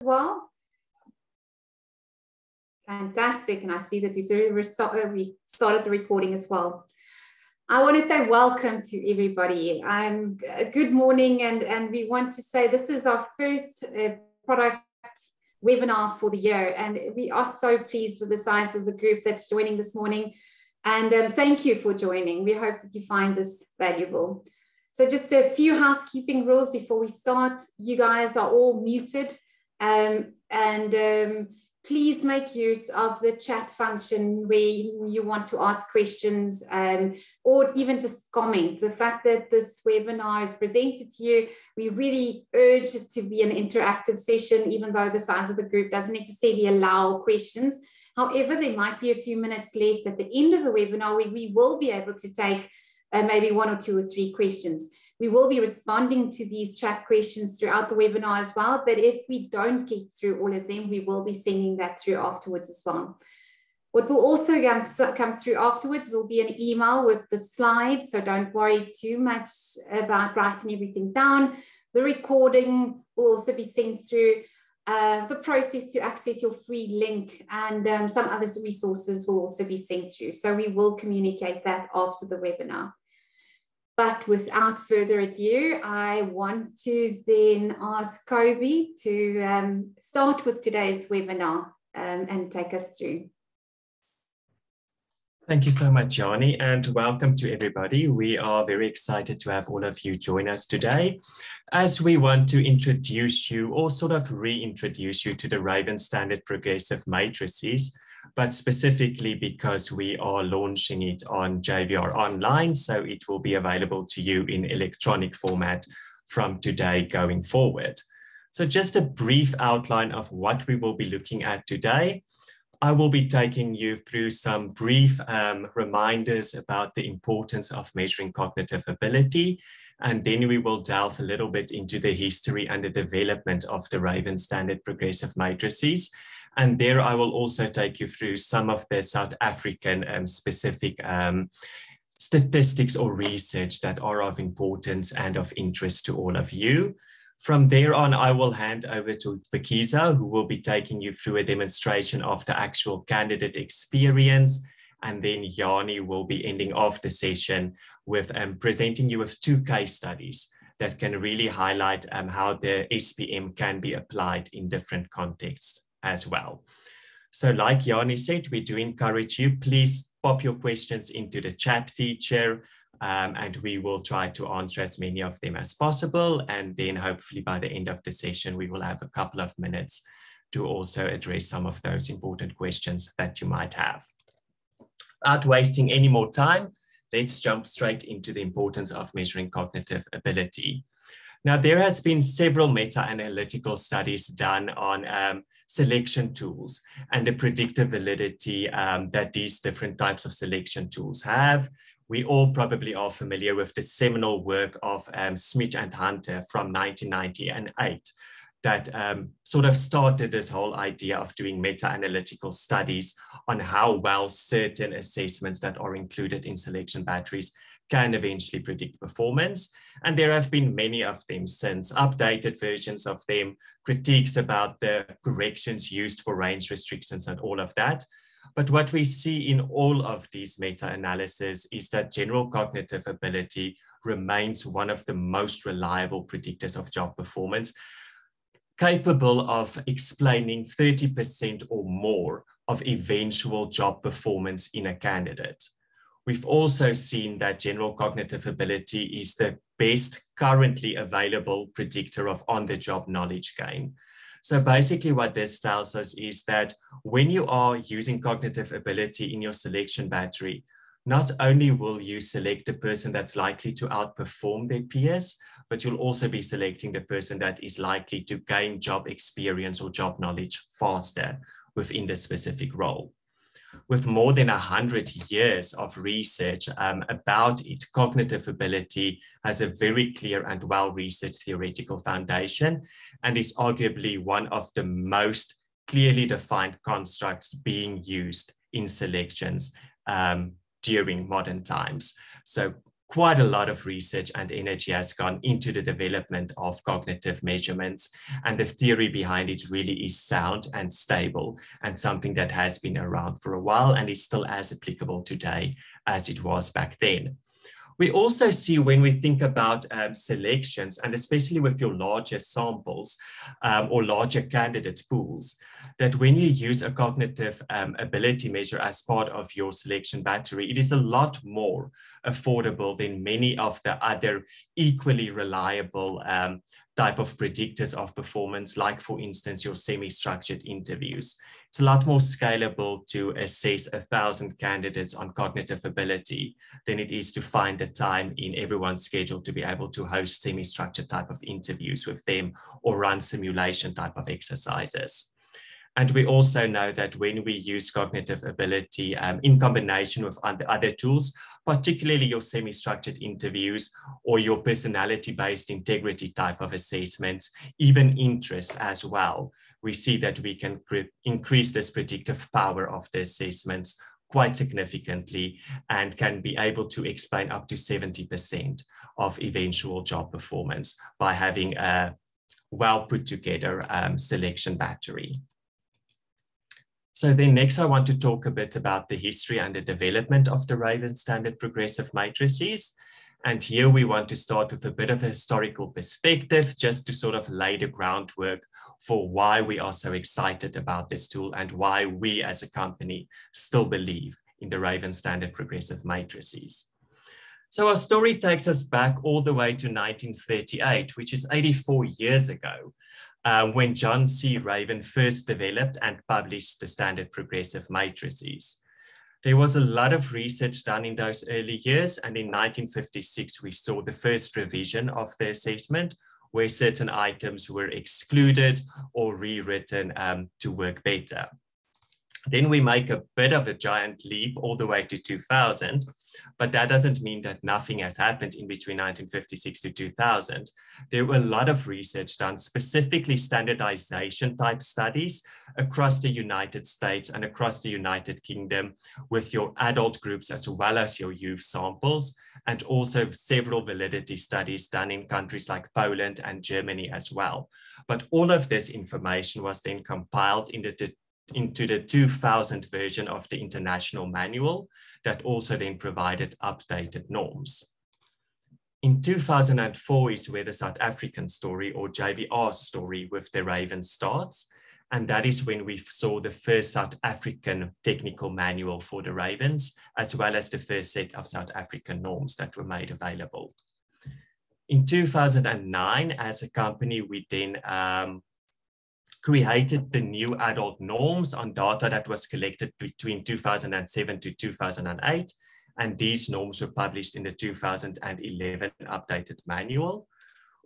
well? Fantastic, and I see that we started the recording as well. I want to say welcome to everybody. Good morning, and we want to say this is our first product webinar for the year, and we are so pleased with the size of the group that's joining this morning, and thank you for joining. We hope that you find this valuable. So just a few housekeeping rules before we start. You guys are all muted, please make use of the chat function where you want to ask questions or even just comment. The fact that this webinar is presented to you, we really urge it to be an interactive session, even though the size of the group doesn't necessarily allow questions. However, there might be a few minutes left at the end of the webinar where we will be able to take maybe 1 or 2 or 3 questions. We will be responding to these chat questions throughout the webinar as well, but if we don't get through all of them, we will be sending that through afterwards as well. What will also come through afterwards will be an email with the slides, so don't worry too much about writing everything down. The recording will also be sent through. The process to access your free link and some other resources will also be sent through. So we will communicate that after the webinar. But without further ado, I want to then ask Kobe to start with today's webinar and take us through. Thank you so much, Jani, and welcome to everybody. We are very excited to have all of you join us today as we want to introduce you or sort of reintroduce you to the Raven Standard Progressive Matrices, but specifically because we are launching it on JVROnline, so it will be available to you in electronic format from today going forward. So just a brief outline of what we will be looking at today. I will be taking you through some brief reminders about the importance of measuring cognitive ability, and then we will delve a little bit into the history and the development of the Raven Standard Progressive Matrices. And there I will also take you through some of the South African specific statistics or research that are of importance and of interest to all of you. From there on, I will hand over to Vakiza, who will be taking you through a demonstration of the actual candidate experience. And then Jani will be ending off the session with presenting you with 2 case studies that can really highlight how the SPM can be applied in different contexts as well. So like Jani said, we do encourage you, please pop your questions into the chat feature. And we will try to answer as many of them as possible. And then hopefully by the end of the session, we will have a couple of minutes to also address some of those important questions that you might have. Without wasting any more time, let's jump straight into the importance of measuring cognitive ability. Now, there has been several meta-analytical studies done on selection tools and the predictive validity that these different types of selection tools have. We all probably are familiar with the seminal work of Smith and Hunter from 1998 that sort of started this whole idea of doing meta-analytical studies on how well certain assessments that are included in selection batteries can eventually predict performance. And there have been many of them since, updated versions of them, critiques about the corrections used for range restrictions and all of that. But what we see in all of these meta-analyses is that general cognitive ability remains one of the most reliable predictors of job performance, capable of explaining 30% or more of eventual job performance in a candidate. We've also seen that general cognitive ability is the best currently available predictor of on-the-job knowledge gain. So basically what this tells us is that when you are using cognitive ability in your selection battery, not only will you select the person that's likely to outperform their peers, but you'll also be selecting the person that is likely to gain job experience or job knowledge faster within the specific role. With more than 100 years of research about it, cognitive ability has a very clear and well-researched theoretical foundation and is arguably one of the most clearly defined constructs being used in selections during modern times. So quite a lot of research and energy has gone into the development of cognitive measurements, and the theory behind it really is sound and stable and something that has been around for a while and is still as applicable today as it was back then. We also see when we think about selections, and especially with your larger samples or larger candidate pools, that when you use a cognitive ability measure as part of your selection battery, it is a lot more affordable than many of the other equally reliable type of predictors of performance, like for instance, your semi-structured interviews. It's a lot more scalable to assess 1,000 candidates on cognitive ability than it is to find the time in everyone's schedule to be able to host semi-structured type of interviews with them or run simulation type of exercises. And we also know that when we use cognitive ability in combination with other tools, particularly your semi-structured interviews or your personality-based integrity type of assessments, even interest as well, we see that we can increase this predictive power of the assessments quite significantly and can be able to explain up to 70% of eventual job performance by having a well put together selection battery. So then next I want to talk a bit about the history and the development of the Raven standard progressive matrices. And here we want to start with a bit of a historical perspective, just to sort of lay the groundwork for why we are so excited about this tool and why we as a company still believe in the Raven standard progressive matrices. So our story takes us back all the way to 1938, which is 84 years ago, when John C. Raven first developed and published the standard progressive matrices. There was a lot of research done in those early years, and in 1956, we saw the first revision of the assessment, where certain items were excluded or rewritten to work better. Then we make a bit of a giant leap all the way to 2000, but that doesn't mean that nothing has happened in between 1956 to 2000. There were a lot of research done, specifically standardization type studies across the United States and across the United Kingdom with your adult groups as well as your youth samples, and also several validity studies done in countries like Poland and Germany as well. But all of this information was then compiled into the 2000 version of the international manual that also then provided updated norms. In 2004 is where the South African story, or JVR story, with the Raven starts. And that is when we saw the first South African technical manual for the Ravens, as well as the first set of South African norms that were made available. In 2009, as a company, we then created the new adult norms on data that was collected between 2007 to 2008. And these norms were published in the 2011 updated manual.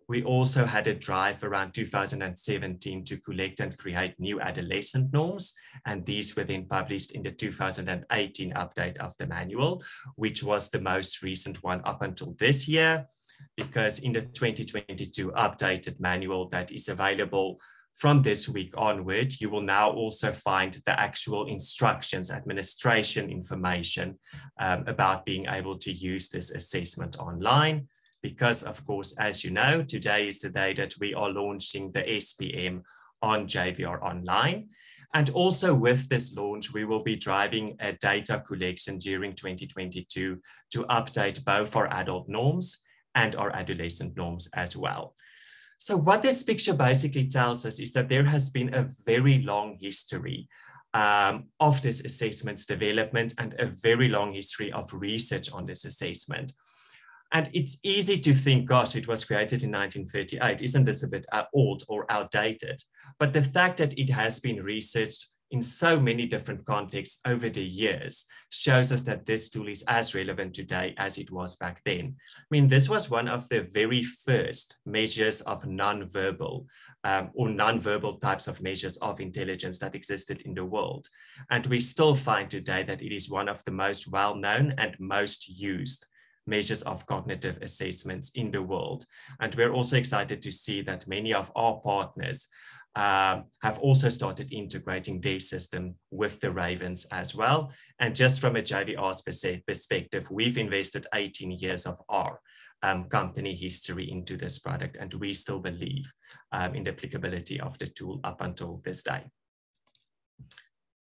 We also had a drive around 2017 to collect and create new adolescent norms. And these were then published in the 2018 update of the manual, which was the most recent one up until this year, because in the 2022 updated manual that is available from this week onward, you will now also find the actual instructions, administration information about being able to use this assessment online. Because of course, as you know, today is the day that we are launching the SPM on JVROnline. And also with this launch, we will be driving a data collection during 2022 to update both our adult norms and our adolescent norms as well. So what this picture basically tells us is that there has been a very long history of this assessment's development and a very long history of research on this assessment. And it's easy to think, gosh, it was created in 1938. Isn't this a bit old or outdated? But the fact that it has been researched in so many different contexts over the years shows us that this tool is as relevant today as it was back then. I mean, this was one of the very first measures of non-verbal or non-verbal types of measures of intelligence that existed in the world. And we still find today that it is one of the most well-known and most used measures of cognitive assessments in the world. And we're also excited to see that many of our partners have also started integrating their system with the Ravens as well. And just from a JVR's perspective, we've invested 18 years of our company history into this product, and we still believe in the applicability of the tool up until this day.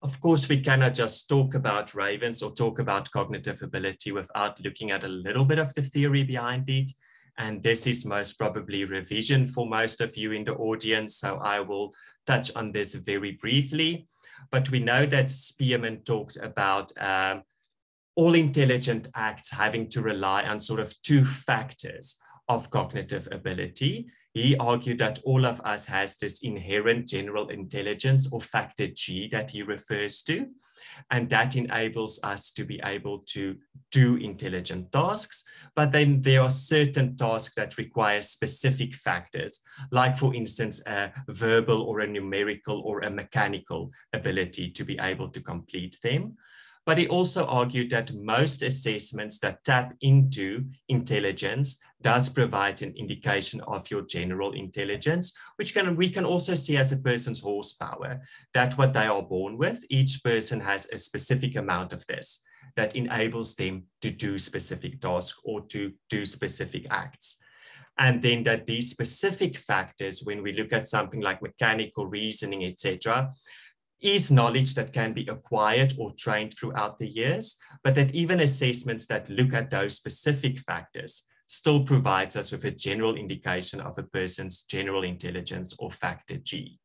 Of course, we cannot just talk about Ravens or talk about cognitive ability without looking at a little bit of the theory behind it. And this is most probably revision for most of you in the audience, so I will touch on this very briefly. But we know that Spearman talked about all intelligent acts having to rely on sort of two factors of cognitive ability. He argued that all of us has this inherent general intelligence, or factor G, that he refers to, and that enables us to be able to do intelligent tasks. But then there are certain tasks that require specific factors, like for instance, a verbal or a numerical or a mechanical ability to be able to complete them. But he also argued that most assessments that tap into intelligence does provide an indication of your general intelligence, which we can also see as a person's horsepower, that what they are born with, each person has a specific amount of this that enables them to do specific tasks or to do specific acts. And then that these specific factors, when we look at something like mechanical reasoning, etc., is knowledge that can be acquired or trained throughout the years, but that even assessments that look at those specific factors still provides us with a general indication of a person's general intelligence, or factor G.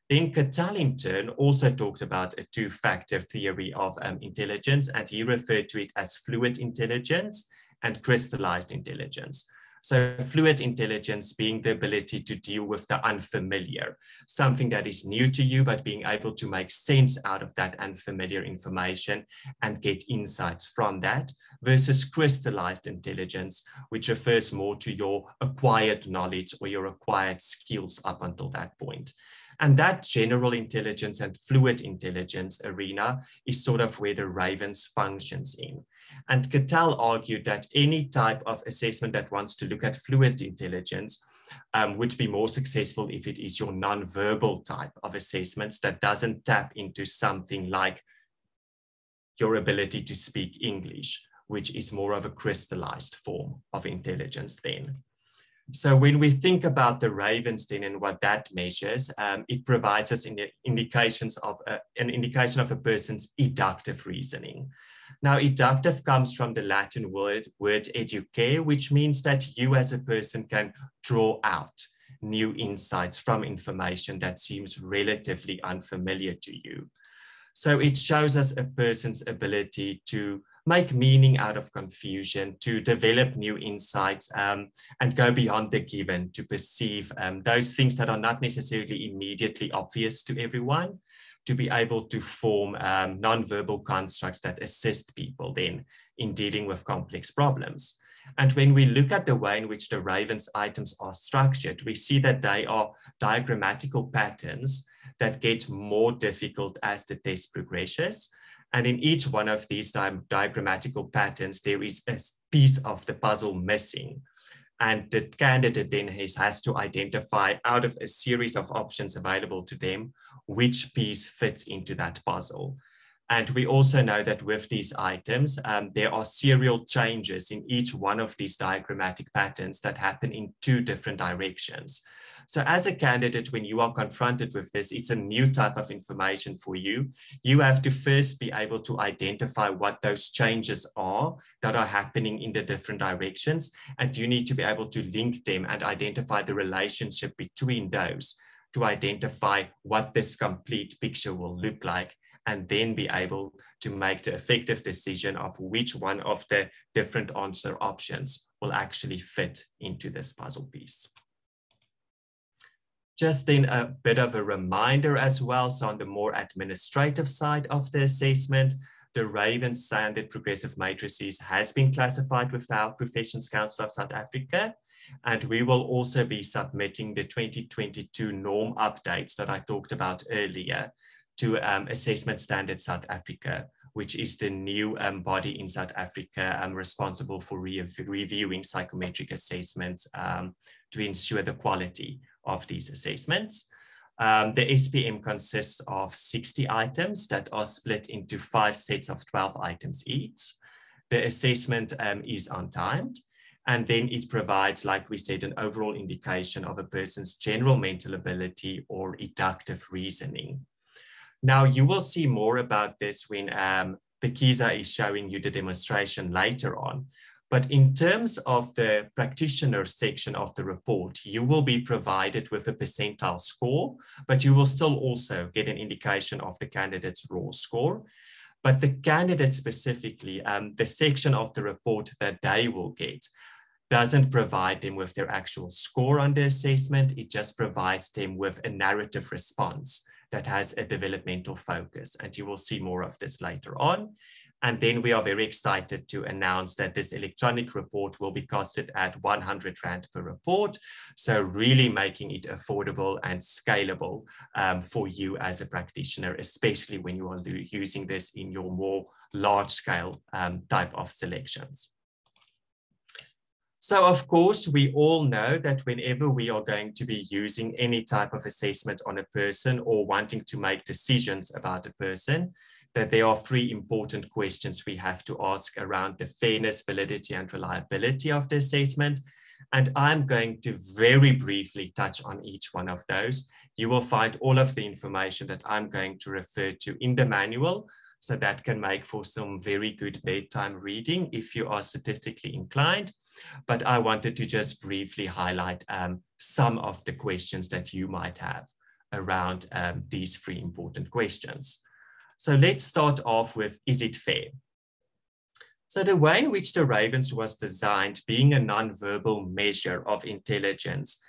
Then Cattell in turn also talked about a two-factor theory of intelligence, and he referred to it as fluid intelligence and crystallized intelligence. So fluid intelligence being the ability to deal with the unfamiliar, something that is new to you, but being able to make sense out of that unfamiliar information and get insights from that, versus crystallized intelligence, which refers more to your acquired knowledge or your acquired skills up until that point. And that general intelligence and fluid intelligence arena is sort of where the Ravens functions in. And Cattell argued that any type of assessment that wants to look at fluid intelligence would be more successful if it is your non-verbal type of assessments that doesn't tap into something like your ability to speak English, which is more of a crystallized form of intelligence then. So when we think about the Ravens then and what that measures, it provides us an indication of a person's inductive reasoning. Now, inductive comes from the Latin word educare, which means that you as a person can draw out new insights from information that seems relatively unfamiliar to you. So it shows us a person's ability to make meaning out of confusion, to develop new insights, and go beyond the given to perceive those things that are not necessarily immediately obvious to everyone, to be able to form non-verbal constructs that assist people then in dealing with complex problems. And when we look at the way in which the Ravens items are structured, we see that they are diagrammatical patterns that get more difficult as the test progresses. And in each one of these diagrammatical patterns, there is a piece of the puzzle missing. And the candidate then has to identify out of a series of options available to them, which piece fits into that puzzle. And we also know that with these items, there are serial changes in each one of these diagrammatic patterns that happen in two different directions. So as a candidate, when you are confronted with this, it's a new type of information for you. You have to first be able to identify what those changes are that are happening in the different directions. And you need to be able to link them and identify the relationship between those to identify what this complete picture will look like, and then be able to make the effective decision of which one of the different answer options will actually fit into this puzzle piece. Just then a bit of a reminder as well. So on the more administrative side of the assessment, the Raven Standard Progressive Matrices has been classified with the Health Professions Council of South Africa. And we will also be submitting the 2022 norm updates that I talked about earlier to Assessment Standard South Africa, which is the new body in South Africa responsible for reviewing psychometric assessments to ensure the quality of these assessments. The SPM consists of 60 items that are split into 5 sets of 12 items each. The assessment is untimed, and then it provides, like we said, an overall indication of a person's general mental ability or inductive reasoning. Now, you will see more about this when Pekiza is showing you the demonstration later on. But in terms of the practitioner section of the report, you will be provided with a percentile score, but you will still also get an indication of the candidate's raw score. But the candidate specifically, the section of the report that they will get doesn't provide them with their actual score on the assessment. It just provides them with a narrative response that has a developmental focus. And you will see more of this later on. And then we are very excited to announce that this electronic report will be costed at 100 Rand per report. So really making it affordable and scalable for you as a practitioner, especially when you are using this in your more large scale type of selections. So of course, we all know that whenever we are going to be using any type of assessment on a person or wanting to make decisions about a person, that there are 3 important questions we have to ask around the fairness, validity, and reliability of the assessment. And I'm going to very briefly touch on each one of those. You will find all of the information that I'm going to refer to in the manual, so that can make for some very good bedtime reading if you are statistically inclined. But I wanted to just briefly highlight some of the questions that you might have around these 3 important questions. So let's start off with, is it fair? So the way in which the Ravens was designed, being a non-verbal measure of intelligence,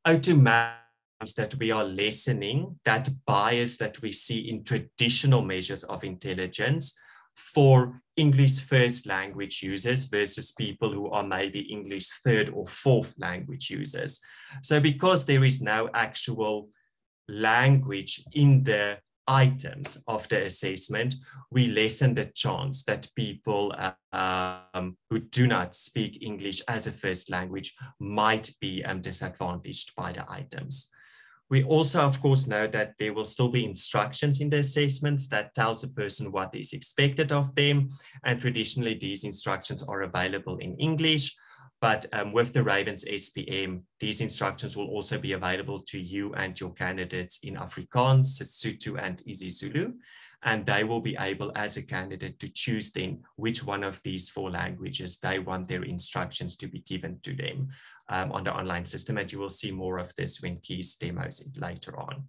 automatically means that we are lessening that bias that we see in traditional measures of intelligence for English first language users versus people who are maybe English third or fourth language users. So because there is no actual language in the items of the assessment, we lessen the chance that people who do not speak English as a first language might be disadvantaged by the items. We also, of course, know that there will still be instructions in the assessments that tells a person what is expected of them. And traditionally, these instructions are available in English. But with the Ravens SPM, these instructions will also be available to you and your candidates in Afrikaans, Sesotho, and isiZulu. And they will be able, as a candidate, to choose then which one of these 4 languages they want their instructions to be given to them on the online system. And you will see more of this when Keys demos it later on.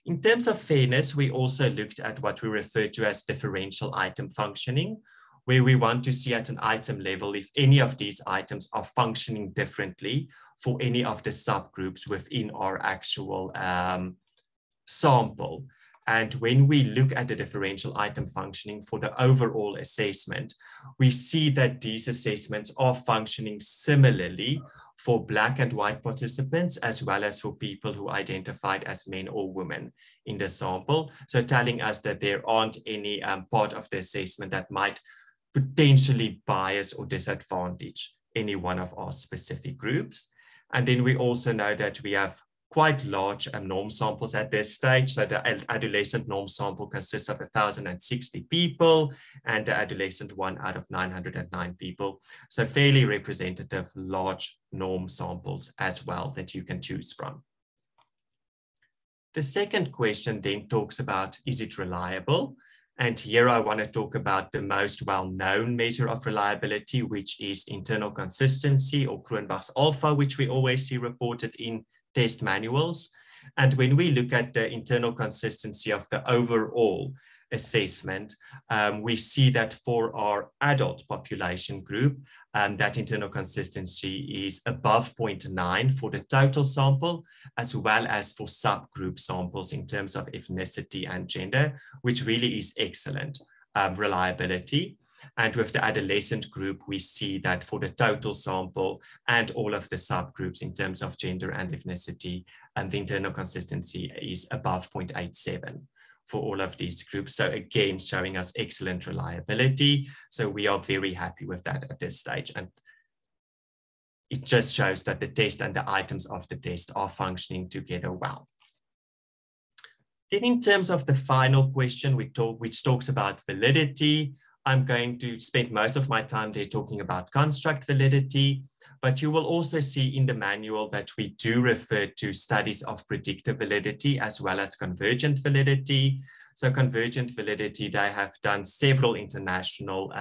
In terms of fairness, we also looked at what we refer to as differential item functioning, where we want to see at an item level if any of these items are functioning differently for any of the subgroups within our actual sample. And when we look at the differential item functioning for the overall assessment, we see that these assessments are functioning similarly for Black and white participants, as well as for people who identified as men or women in the sample. So telling us that there aren't any part of the assessment that might potentially bias or disadvantage any one of our specific groups. And then we also know that we have quite large norm samples at this stage. So the adolescent norm sample consists of 1,060 people and the adolescent 1 out of 909 people. So fairly representative large norm samples as well that you can choose from. The second question then talks about, is it reliable? And here I want to talk about the most well-known measure of reliability, which is internal consistency, or Cronbach's alpha, which we always see reported in test manuals. And when we look at the internal consistency of the overall assessment, we see that for our adult population group, that internal consistency is above 0.9 for the total sample, as well as for subgroup samples in terms of ethnicity and gender, which really is excellent reliability. And with the adolescent group, we see that for the total sample and all of the subgroups in terms of gender and ethnicity, the internal consistency is above 0.87 for all of these groups. So again, showing us excellent reliability. So we are very happy with that at this stage. And it just shows that the test and the items of the test are functioning together well. Then in terms of the final question, which talks about validity, I'm going to spend most of my time there talking about construct validity, but you will also see in the manual that we do refer to studies of predictive validity as well as convergent validity. So convergent validity, they have done several international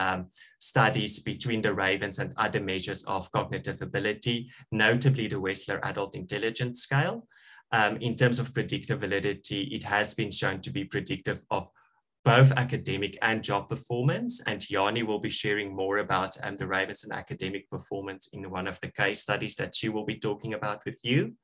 studies between the Ravens and other measures of cognitive ability, notably the Wechsler Adult Intelligence Scale. In terms of predictive validity, it has been shown to be predictive of both academic and job performance. And Yanni will be sharing more about the Ravens and academic performance in one of the case studies that she will be talking about with you.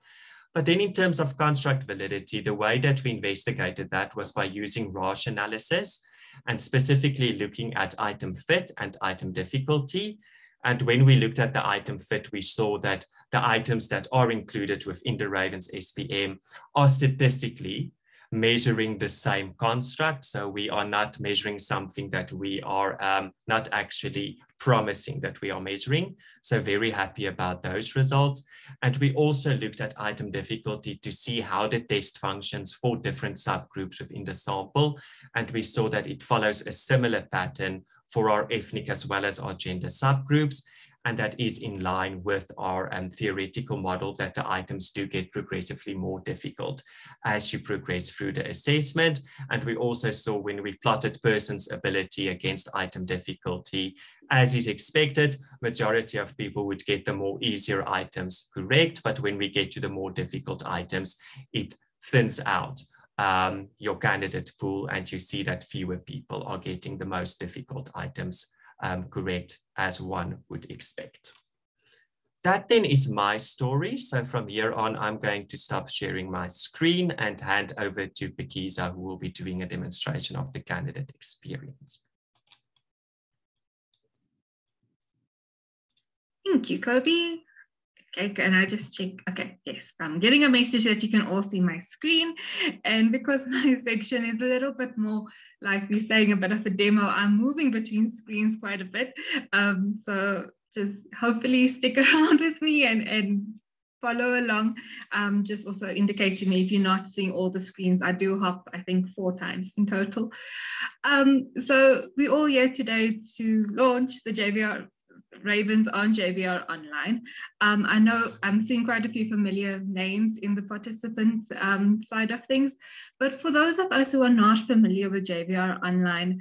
But then in terms of construct validity, the way that we investigated that was by using RASH analysis and specifically looking at item fit and item difficulty. And when we looked at the item fit, we saw that the items that are included within the Ravens SPM are statistically measuring the same construct. So we are not measuring something that we are not actually promising that we are measuring. So very happy about those results. And we also looked at item difficulty to see how the test functions for different subgroups within the sample. And we saw that it follows a similar pattern for our ethnic as well as our gender subgroups. And that is in line with our theoretical model that the items do get progressively more difficult as you progress through the assessment. And we also saw when we plotted person's ability against item difficulty, as is expected, majority of people would get the more easier items correct. But when we get to the more difficult items, it thins out your candidate pool, and you see that fewer people are getting the most difficult items correct as one would expect. That then is my story. So from here on, I'm going to stop sharing my screen and hand over to Pekiza, who will be doing a demonstration of the candidate experience. Thank you, Kobe. Okay, can I just check? Okay, yes, I'm getting a message that you can all see my screen. And because my section is a little bit more, like we're saying, a bit of a demo, I'm moving between screens quite a bit. So just hopefully stick around with me and follow along. Just also indicate to me if you're not seeing all the screens. I do hop, I think, 4 times in total. So we're all here today to launch the JVR Ravens on JVROnline. I know I'm seeing quite a few familiar names in the participant side of things, but for those of us who are not familiar with JVROnline,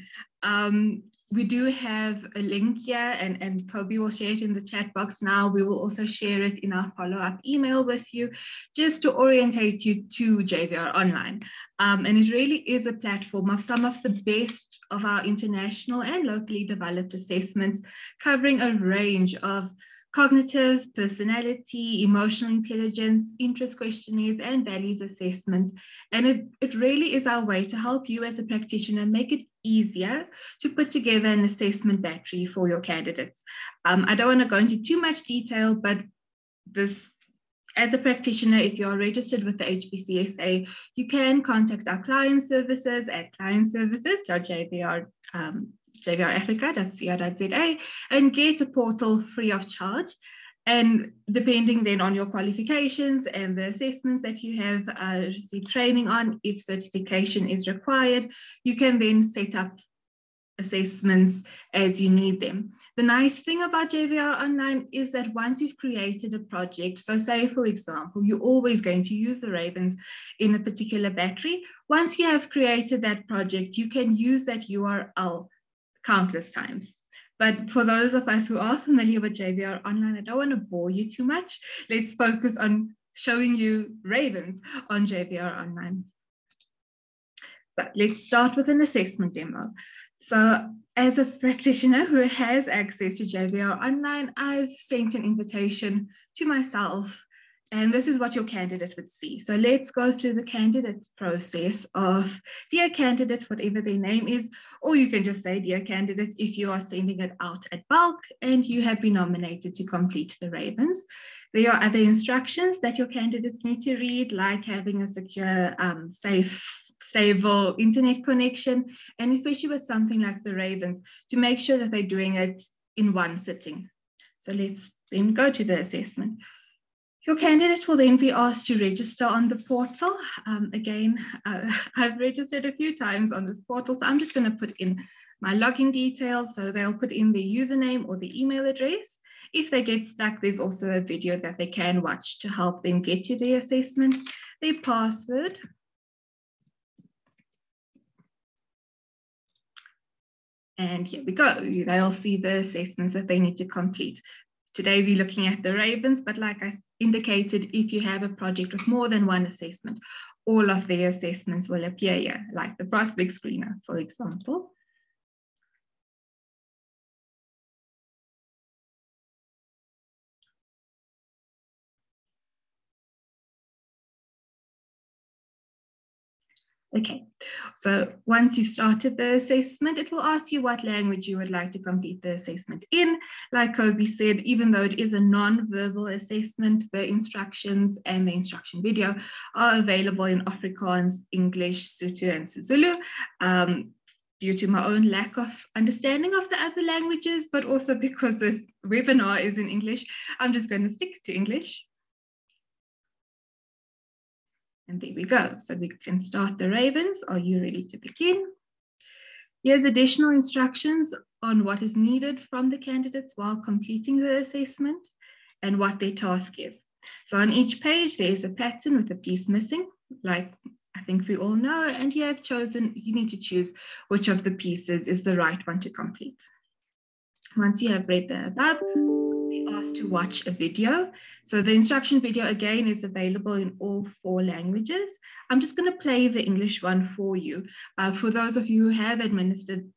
we do have a link here, and Kobe will share it in the chat box now. We will also share it in our follow-up email with you, just to orientate you to JVROnline. And it really is a platform of some of the best of our international and locally developed assessments, covering a range of cognitive, personality, emotional intelligence, interest questionnaires, and values assessments. And it really is our way to help you as a practitioner make it easier to put together an assessment battery for your candidates. I don't want to go into too much detail, but this, as a practitioner, if you are registered with the HPCSA, you can contact our client services at clientservices.jvrafrica.co.za and get a portal free of charge. And depending then on your qualifications and the assessments that you have received training on, if certification is required, you can then set up assessments as you need them. The nice thing about JVROnline is that once you've created a project, so say for example, you're always going to use the Ravens in a particular battery. Once you have created that project, you can use that URL countless times. But for those of us who are familiar with JVROnline, I don't want to bore you too much. Let's focus on showing you Ravens on JVROnline. So let's start with an assessment demo. So as a practitioner who has access to JVROnline, I've sent an invitation to myself, and this is what your candidate would see. So let's go through the candidate process of dear candidate, whatever their name is, or you can just say dear candidate if you are sending it out at bulk and you have been nominated to complete the Ravens. There are other instructions that your candidates need to read, like having a secure, safe, stable internet connection, and especially with something like the Ravens, to make sure that they're doing it in one sitting. So let's then go to the assessment. Your candidate will then be asked to register on the portal. Again, I've registered a few times on this portal, so I'm just going to put in my login details. So they'll put in their username or the email address. If they get stuck, there's also a video that they can watch to help them get to the assessment, their password. And here we go. They'll see the assessments that they need to complete. Today we're looking at the Ravens, but like I indicated, if you have a project with more than one assessment, all of the assessments will appear here, like the prospect screener, for example. Okay, so once you've started the assessment, it will ask you what language you would like to complete the assessment in. Like Kobe said, even though it is a non-verbal assessment, the instructions and the instruction video are available in Afrikaans, English, Sotho, and Zulu. Due to my own lack of understanding of the other languages, but also because this webinar is in English, I'm just going to stick to English. And there we go. So we can start the Ravens. Are you ready to begin? Here's additional instructions on what is needed from the candidates while completing the assessment and what their task is. So on each page, there is a pattern with a piece missing, like I think we all know, and you need to choose which of the pieces is the right one to complete. Once you have read the above, be asked to watch a video. So the instruction video again is available in all 4 languages. I'm just going to play the English one for you. For those of you who have administered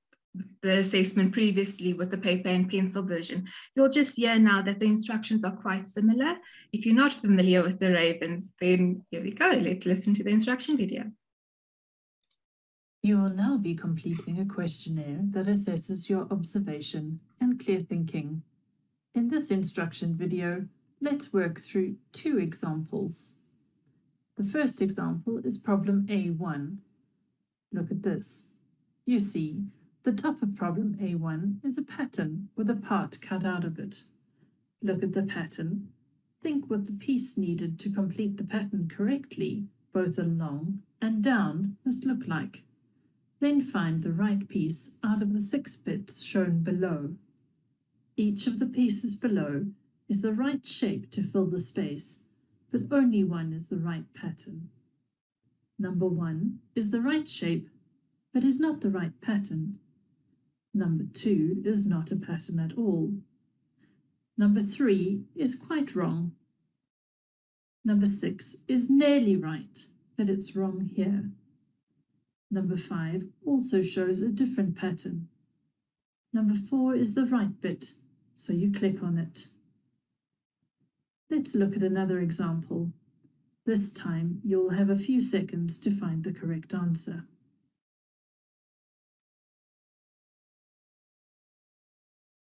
the assessment previously with the paper and pencil version, you'll just hear now that the instructions are quite similar. If you're not familiar with the Ravens, then here we go. Let's listen to the instruction video. You will now be completing a questionnaire that assesses your observation and clear thinking. In this instruction video, let's work through 2 examples. The first example is problem A1. Look at this. You see, the top of problem A1 is a pattern with a part cut out of it. Look at the pattern. Think what the piece needed to complete the pattern correctly, both along and down, must look like. Then find the right piece out of the 6 bits shown below. Each of the pieces below is the right shape to fill the space, but only one is the right pattern. Number 1 is the right shape, but is not the right pattern. Number 2 is not a pattern at all. Number 3 is quite wrong. Number 6 is nearly right, but it's wrong here. Number 5 also shows a different pattern. Number 4 is the right bit, so you click on it. Let's look at another example. This time you'll have a few seconds to find the correct answer.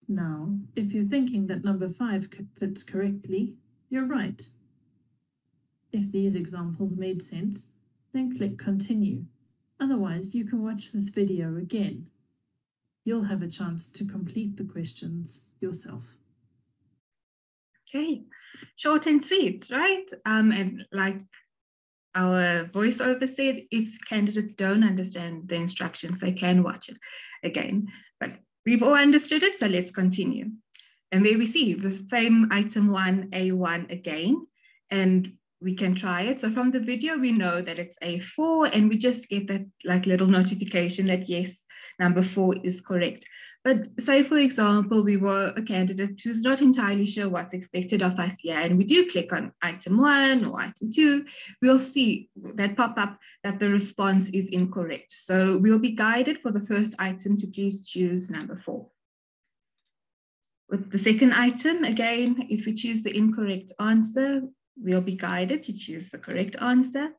Now, if you're thinking that number 5 fits correctly, you're right. If these examples made sense, then click Continue. Otherwise, you can watch this video again. You'll have a chance to complete the questions yourself. Okay, short and sweet, right? And like our voiceover said, if candidates don't understand the instructions, they can watch it again. But we've all understood it, so let's continue. And there we see the same item 1, A1 again, and we can try it. So from the video, we know that it's A4, and we just get that like little notification that yes, number 4 is correct. But say, for example, we were a candidate who's not entirely sure what's expected of us here, and we do click on item 1 or item 2, we'll see that pop up that the response is incorrect. So we'll be guided for the first item to please choose number 4. With the second item, again, if we choose the incorrect answer, we'll be guided to choose the correct answer,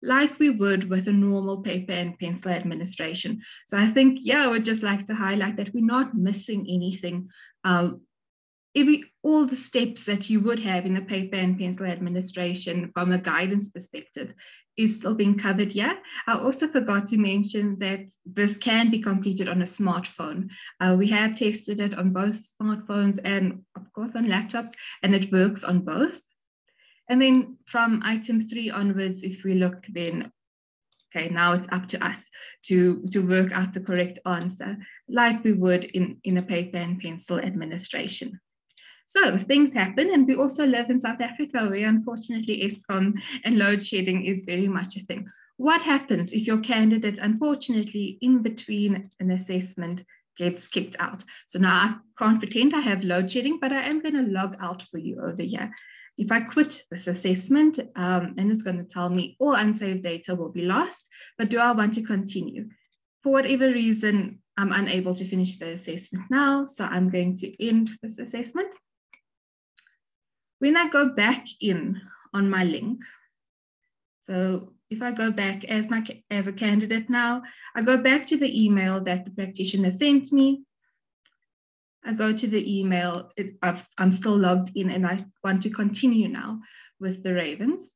like we would with a normal paper and pencil administration. So I think, yeah, I would just like to highlight that we're not missing anything. All the steps that you would have in a paper and pencil administration from a guidance perspective is still being covered here. I also forgot to mention that this can be completed on a smartphone. We have tested it on both smartphones and of course on laptops, and it works on both. And then from item 3 onwards, if we look, then okay, now it's up to us to work out the correct answer, like we would in a paper and pencil administration. So things happen, and we also live in South Africa, where unfortunately Eskom and load shedding is very much a thing. What happens if your candidate, unfortunately, in between an assessment gets kicked out? So now I can't pretend I have load shedding, but I am going to log out for you over here. If I quit this assessment, and it's going to tell me all unsaved data will be lost, but do I want to continue? For whatever reason, I'm unable to finish the assessment now, so I'm going to end this assessment. When I go back in on my link, so if I go back as a candidate now, I go back to the email that the practitioner sent me. I go to the email, I'm still logged in, and I want to continue now with the Ravens.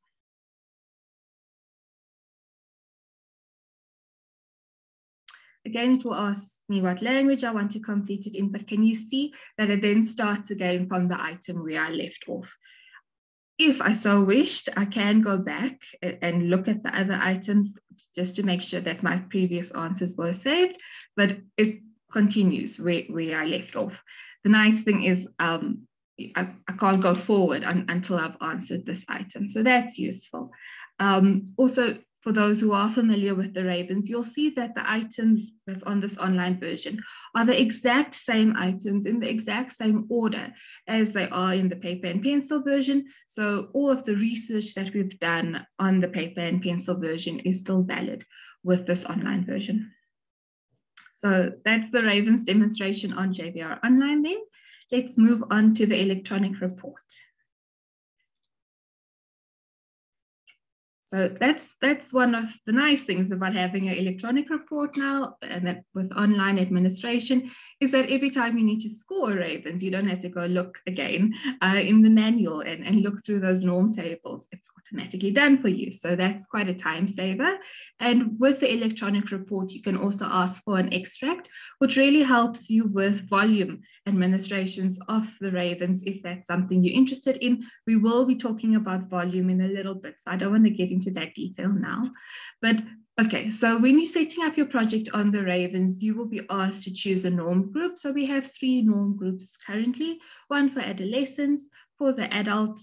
Again, it will ask me what language I want to complete it in, but can you see that it then starts again from the item where I left off? If I so wished, I can go back and look at the other items just to make sure that my previous answers were saved, but it continues where I left off. The nice thing is I can't go forward until I've answered this item, so that's useful. Also, for those who are familiar with the Ravens, you'll see that the items that's on this online version are the exact same items in the exact same order as they are in the paper and pencil version. So all of the research that we've done on the paper and pencil version is still valid with this online version. So that's the Ravens demonstration on JVROnline then. Let's move on to the electronic report. So that's one of the nice things about having an electronic report now, and that with online administration, is that every time you need to score Ravens, you don't have to go look again in the manual and look through those norm tables. It's automatically done for you. So that's quite a time saver. And with the electronic report, you can also ask for an extract, which really helps you with volume administrations of the Ravens, if that's something you're interested in. We will be talking about volume in a little bit, so I don't want to get into that detail now. But okay, so when you're setting up your project on the Ravens, you will be asked to choose a norm group. So we have 3 norm groups currently, one for adolescents, for the adult,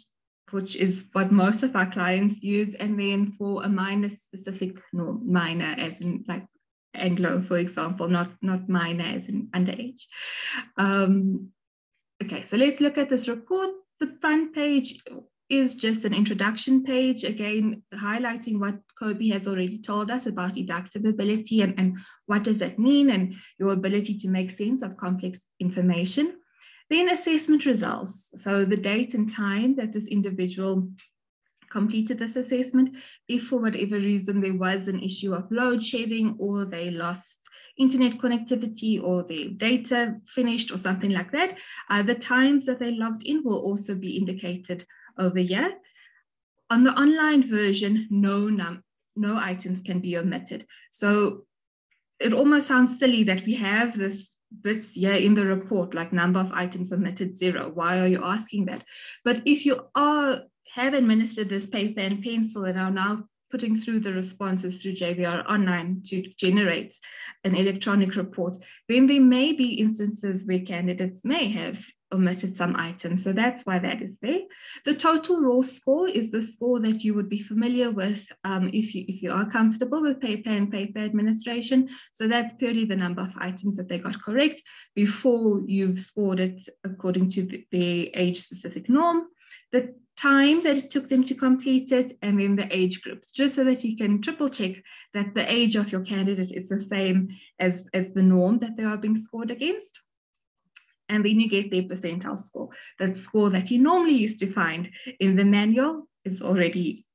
which is what most of our clients use, and then for a minor specific norm, minor as in like Anglo, for example, not minor as in underage. Okay, so let's look at this report. The front page is just an introduction page, again, highlighting what Kobe has already told us about inductive ability and what does that mean, and your ability to make sense of complex information. Then assessment results, so the date and time that this individual completed this assessment. If for whatever reason there was an issue of load shedding, or they lost internet connectivity, or their data finished or something like that, the times that they logged in will also be indicated over here. On the online version, no items can be omitted. So it almost sounds silly that we have this bit here in the report, like number of items omitted 0. Why are you asking that? But if you have administered this paper and pencil and are now putting through the responses through JVROnline to generate an electronic report, then there may be instances where candidates may have omitted some items. So that's why that is there. The total raw score is the score that you would be familiar with if you are comfortable with paper and paper administration. So that's purely the number of items that they got correct before you've scored it according to the age-specific norm, the time that it took them to complete it, and then the age groups, just so that you can triple check that the age of your candidate is the same as the norm that they are being scored against. And then you get their percentile score. That score that you normally used to find in the manual is already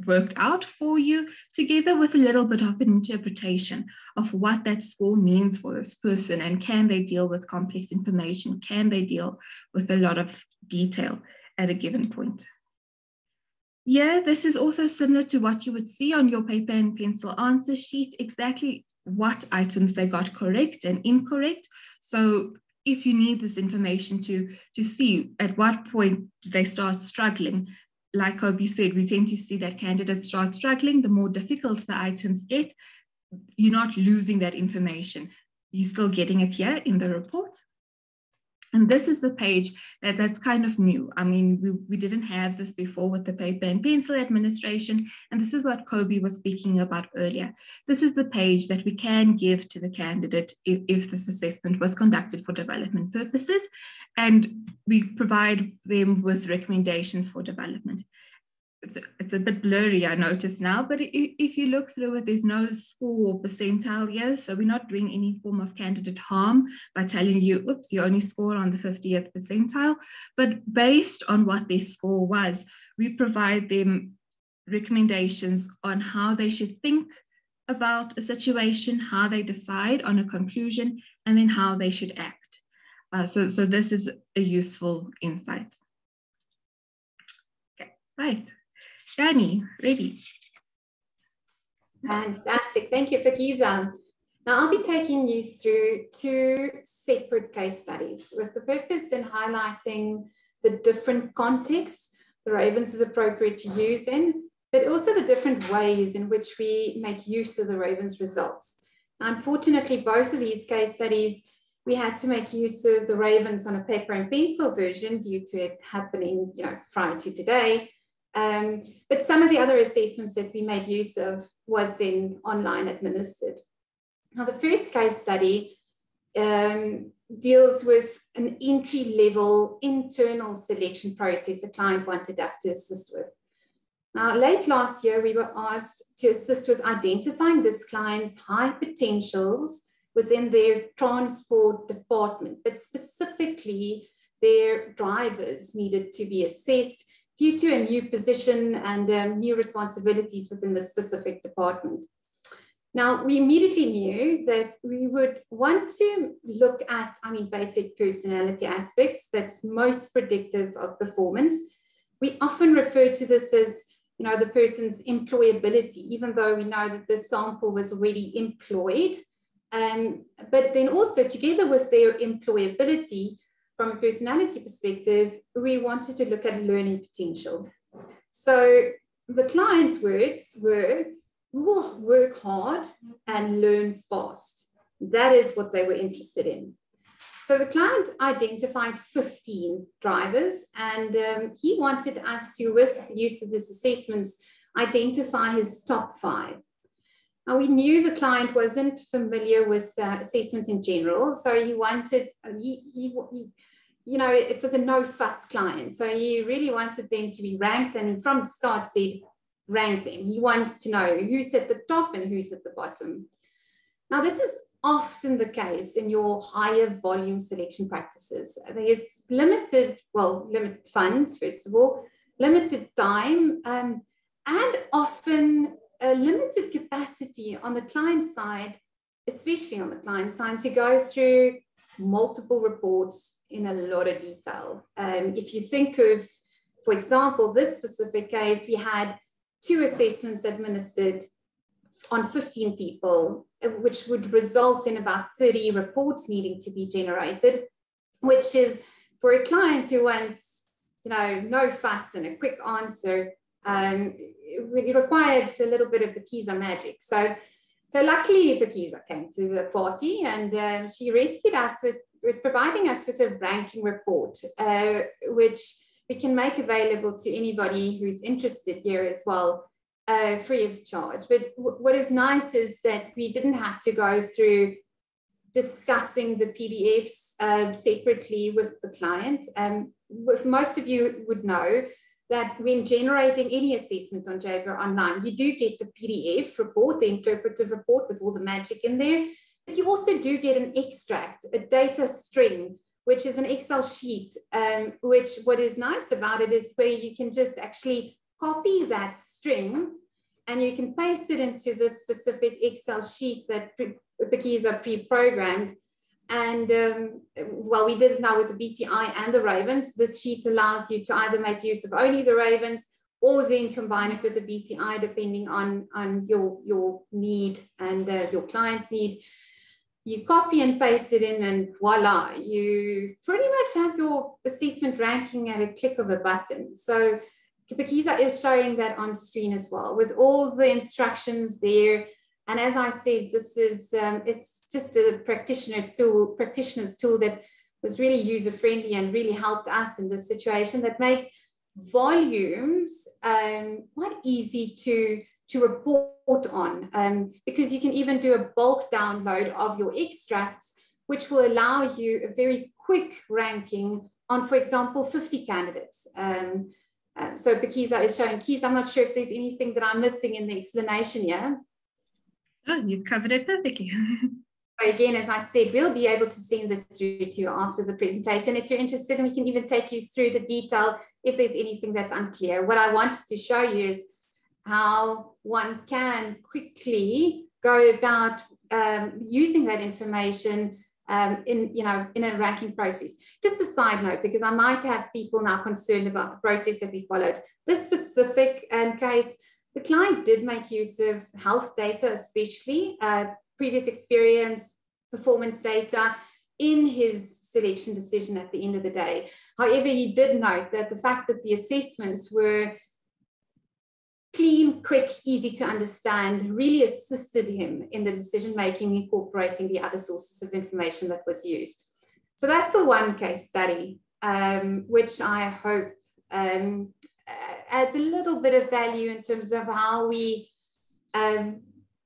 worked out for you, together with a little bit of an interpretation of what that score means for this person, and can they deal with complex information? Can they deal with a lot of detail at a given point? Yeah, this is also similar to what you would see on your paper and pencil answer sheet, exactly what items they got correct and incorrect. So if you need this information to see at what point they start struggling, like Kobe said, we tend to see that candidates start struggling. The more difficult the items get, you're not losing that information. You're still getting it here in the report. And this is the page that's kind of new. I mean, we didn't have this before with the paper and pencil administration. And this is what Kobe was speaking about earlier. This is the page that we can give to the candidate if this assessment was conducted for development purposes. And we provide them with recommendations for development. It's a bit blurry, I notice now, but if you look through it, there's no score or percentile here. So we're not doing any form of candidate harm by telling you, oops, you only score on the 50th percentile. But based on what their score was, we provide them recommendations on how they should think about a situation, how they decide on a conclusion, and then how they should act. So this is a useful insight. Okay, right. Dani, ready? Fantastic. Thank you, Pakiza. Now, I'll be taking you through 2 separate case studies with the purpose in highlighting the different contexts the Ravens is appropriate to use in, but also the different ways in which we make use of the Ravens results. Now, unfortunately, both of these case studies, we had to make use of the Ravens on a paper and pencil version due to it happening, prior to today. But some of the other assessments that we made use of was then online administered. Now, the first case study deals with an entry-level internal selection process a client wanted us to assist with. Now, late last year, we were asked to assist with identifying this client's high potentials within their transport department, but specifically their drivers needed to be assessed due to a new position and new responsibilities within the specific department. Now, we immediately knew that we would want to look at, basic personality aspects that's most predictive of performance. We often refer to this as, the person's employability, even though we know that the sample was already employed. But then also together with their employability, from a personality perspective, we wanted to look at learning potential. So the client's words were, we will work hard and learn fast. That is what they were interested in. So the client identified 15 drivers, and he wanted us to, with the use of this assessments, identify his top 5. Now, we knew the client wasn't familiar with assessments in general, so he wanted, it was a no-fuss client. So he really wanted them to be ranked, and from the start said, rank them. He wants to know who's at the top and who's at the bottom. Now, this is often the case in your higher volume selection practices. There's limited funds, first of all, limited time, and often a limited capacity on the client side, especially on the client side, to go through multiple reports in a lot of detail. If you think of, for example, this specific case, we had 2 assessments administered on 15 people, which would result in about 30 reports needing to be generated, which is for a client who wants, no fuss and a quick answer, it required a little bit of Pakiza magic. So luckily Pakiza came to the party, and she rescued us with providing us with a ranking report, which we can make available to anybody who's interested here as well, free of charge. But what is nice is that we didn't have to go through discussing the PDFs separately with the client. Most of you would know that when generating any assessment on JVROnline, you do get the PDF report, the interpretive report with all the magic in there, but you also do get an extract, a data string, which is an Excel sheet, which what is nice about it is where you can just actually copy that string and you can paste it into this specific Excel sheet that Pakiza pre-programmed. And we did it now with the BTI and the Ravens. This sheet allows you to either make use of only the Ravens or then combine it with the BTI depending on your need and your client's need. You copy and paste it in and voila, you pretty much have your assessment ranking at a click of a button. So Bakiza is showing that on screen as well with all the instructions there. And as I said, this is, it's just a practitioner's tool that was really user-friendly and really helped us in this situation, that makes volumes quite easy to report on, because you can even do a bulk download of your extracts, which will allow you a very quick ranking on, for example, 50 candidates. So Bakiza is showing keys. I'm not sure if there's anything that I'm missing in the explanation here. Oh, you've covered it perfectly. Again, as I said, we'll be able to send this through to you after the presentation. If you're interested, and we can even take you through the detail if there's anything that's unclear. What I wanted to show you is how one can quickly go about using that information in a ranking process. Just a side note, because I might have people now concerned about the process that we followed. This specific case, the client did make use of health data, especially previous experience, performance data in his selection decision at the end of the day. However, he did note that the fact that the assessments were clean, quick, easy to understand really assisted him in the decision-making, incorporating the other sources of information that was used. So that's the one case study, which I hope adds a little bit of value in terms of how we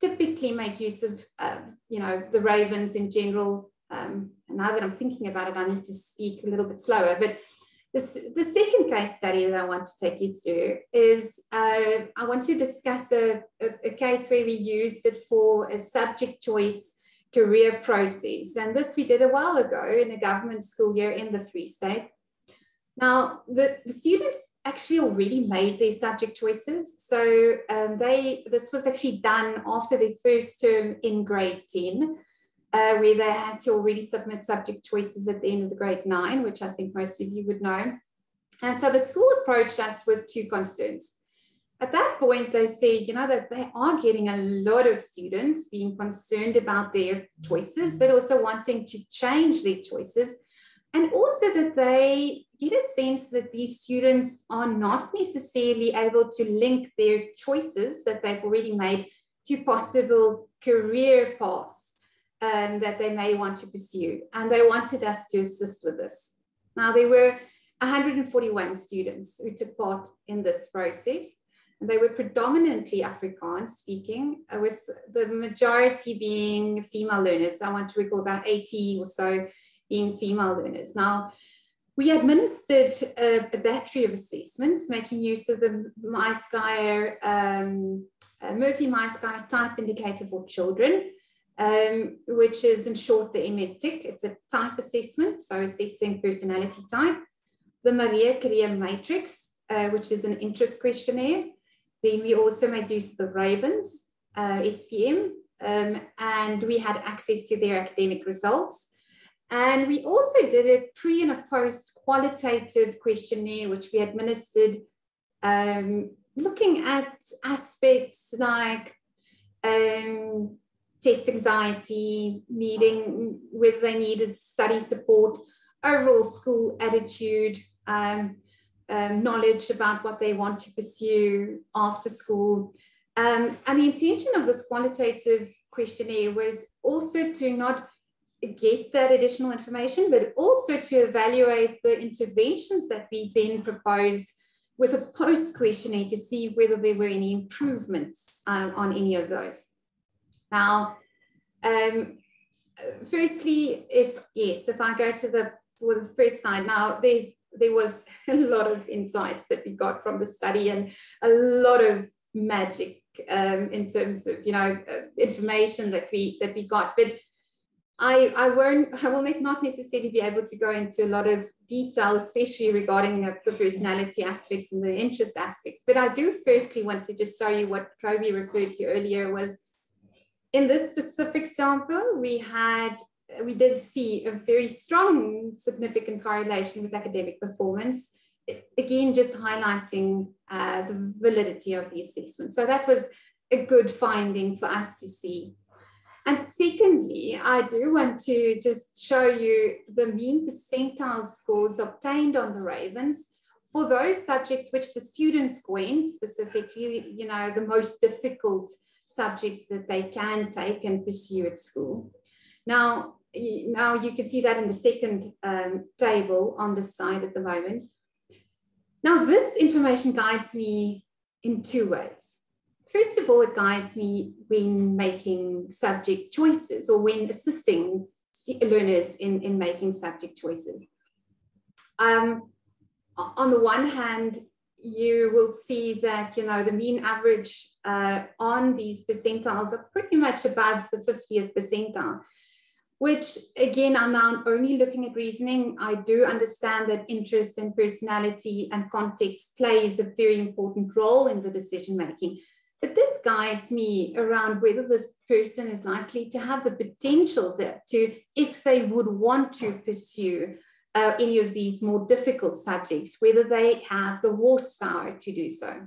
typically make use of, the Ravens in general. Now that I'm thinking about it, I need to speak a little bit slower, but the second case study that I want to take you through is I want to discuss a case where we used it for a subject choice career process. And this we did a while ago in a government school here in the Free State. Now, the students actually already made their subject choices. So this was actually done after their first term in grade 10. Where they had to already submit subject choices at the end of the grade 9, which I think most of you would know. And so the school approached us with two concerns. At that point, they said, that they are getting a lot of students being concerned about their choices, but also wanting to change their choices. And also that they get a sense that these students are not necessarily able to link their choices that they've already made to possible career paths that they may want to pursue. And they wanted us to assist with this. Now, there were 141 students who took part in this process, and they were predominantly Afrikaans speaking, with the majority being female learners. I want to recall about 80 or so being female learners. Now, we administered a battery of assessments, making use of the Murphy-Meisgeier type indicator for children, which is in short the METIC. It's a type assessment, so assessing personality type. The Maria Career Matrix, which is an interest questionnaire. Then we also made use of the Ravens SPM, and we had access to their academic results. And we also did a pre and a post qualitative questionnaire, which we administered, looking at aspects like test anxiety, needing whether they needed study support, overall school attitude, knowledge about what they want to pursue after school. And the intention of this qualitative questionnaire was also to not get that additional information, but also to evaluate the interventions that we then proposed with a post questionnaire to see whether there were any improvements on any of those. Now, firstly, if I go to the first slide, now there was a lot of insights that we got from the study and a lot of magic in terms of information that we got, but I will not necessarily be able to go into a lot of detail, especially regarding the personality aspects and the interest aspects. But I do firstly want to just show you what Kobe referred to earlier was in this specific sample, we did see a very strong, significant correlation with academic performance. Again, just highlighting the validity of the assessment. So that was a good finding for us to see. And secondly, I do want to just show you the mean percentile scores obtained on the Ravens for those subjects which the students scored, specifically, you know, the most difficult subjects that they can take and pursue at school. Now you can see that in the second table on the slide at the moment. Now, this information guides me in two ways. First of all, it guides me when making subject choices or when assisting learners in making subject choices. On the one hand, you will see that, you know, the mean average on these percentiles are pretty much above the 50th percentile, which again, I'm now only looking at reasoning. I do understand that interest and personality and context plays a very important role in the decision making. But this guides me around whether this person is likely to have the potential to, if they would want to pursue any of these more difficult subjects, whether they have the horsepower to do so.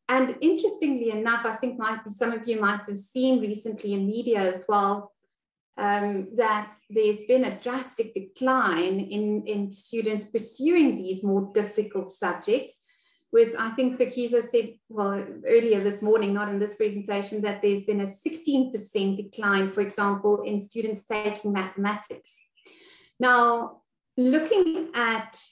And interestingly enough, I think some of you might have seen recently in media as well, that there's been a drastic decline in students pursuing these more difficult subjects. With, I think Pakiza said, well, earlier this morning, not in this presentation, that there's been a 16% decline, for example, in students taking mathematics. Now, looking at,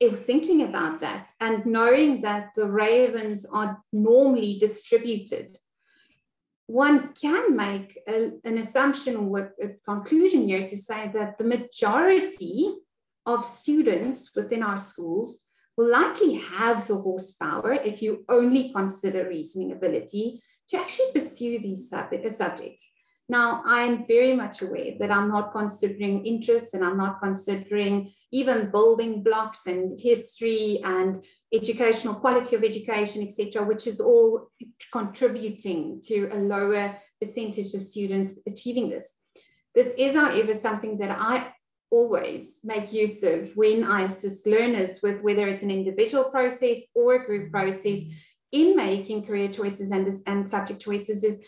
if thinking about that and knowing that the Ravens are normally distributed, one can make an assumption or a conclusion here to say that the majority of students within our schools will likely have the horsepower, if you only consider reasoning ability, to actually pursue these subjects. Now, I'm very much aware that I'm not considering interests and I'm not considering even building blocks and history and educational quality of education, etc., which is all contributing to a lower percentage of students achieving this. This is, however, something that I always make use of when I assist learners with whether it's an individual process or a group process in making career choices and subject choices, is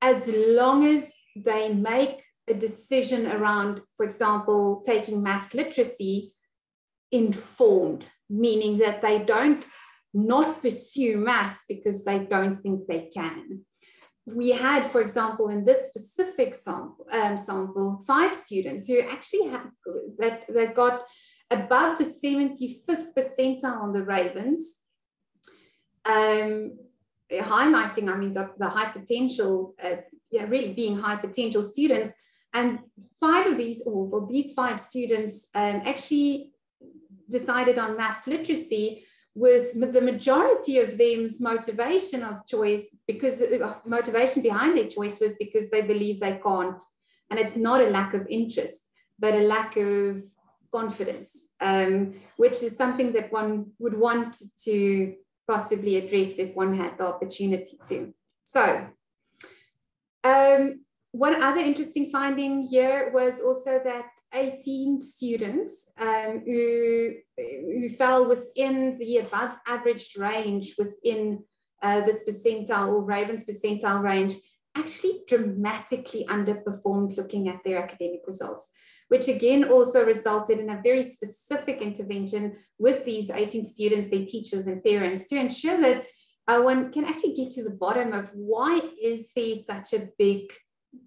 as long as they make a decision around, for example, taking maths literacy, informed, meaning that they don't not pursue maths because they don't think they can. We had, for example, in this specific sample, 5 students who actually had that got above the 75th percentile on the Ravens, highlighting, I mean, the high potential, really being high potential students. And 5 of these, or these 5 students actually decided on maths literacy, with the majority of them's motivation of choice, because motivation behind their choice was because they believe they can't. And it's not a lack of interest, but a lack of confidence, which is something that one would want to possibly address if one had the opportunity to. So one other interesting finding here was also that 18 students who fell within the above average range within this percentile or Raven's percentile range actually dramatically underperformed looking at their academic results, which again also resulted in a very specific intervention with these 18 students, their teachers and parents, to ensure that one can actually get to the bottom of why is there such a big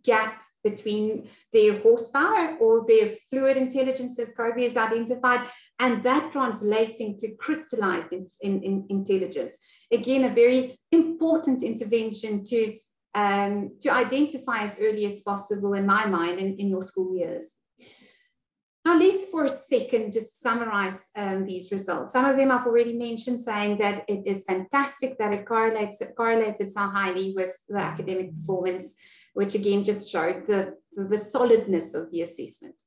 gap between their horsepower or their fluid intelligence, as Kobe has identified, and that translating to crystallized intelligence. Again, a very important intervention to identify as early as possible, in my mind, in your school years. Now, let's for a second just summarize these results. Some of them I've already mentioned, saying that it is fantastic that it correlated so highly with the academic performance, which again just showed the solidness of the assessment.